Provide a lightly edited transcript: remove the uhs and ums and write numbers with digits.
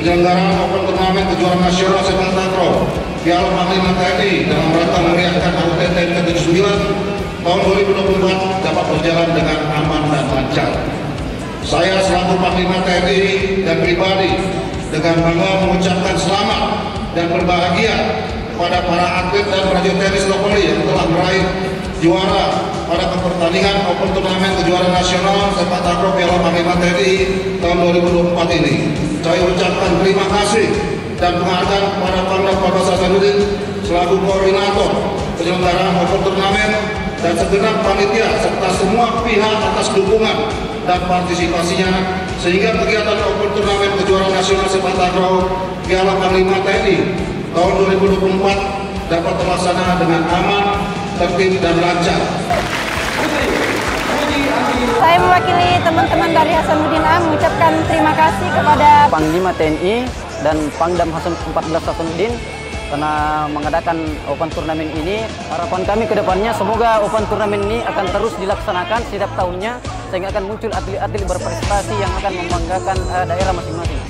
penyelenggaraan Open Turnamen Kejuaraan Nasional Sepak Takraw Piala Panglima TNI dalam rangka meriahkan HUT TNI ke-79 tahun 2024 dapat berjalan dengan aman dan lancar. Saya selaku Panglima TNI dan pribadi dengan bangga mengucapkan selamat dan berbahagia kepada para atlet dan prajurit TNI Selokwali yang telah meraih juara pada pertandingan Open Turnamen Kejuaraan Nasional Sepak Takraw Piala Panglima TNI tahun 2024 ini. Saya ucapkan terima kasih dan penghargaan kepada Pangdam 14 Hasanuddin selaku koordinator penyelenggaraan Open Turnamen dan segenap panitia serta semua pihak atas dukungan dan partisipasinya sehingga kegiatan Open Turnamen Kejuaraan Nasional Sepak Takraw Piala Panglima TNI tahun 2024 dapat terlaksana dengan aman, tertib dan lancar. Saya mewakili teman-teman dari Hasanuddin A mengucapkan terima kasih kepada Panglima TNI dan Pangdam 14 Hasanuddin karena mengadakan Open Turnamen ini. Harapan kami ke depannya semoga Open Turnamen ini akan terus dilaksanakan setiap tahunnya sehingga akan muncul atlet-atlet berprestasi yang akan membanggakan daerah masing-masing.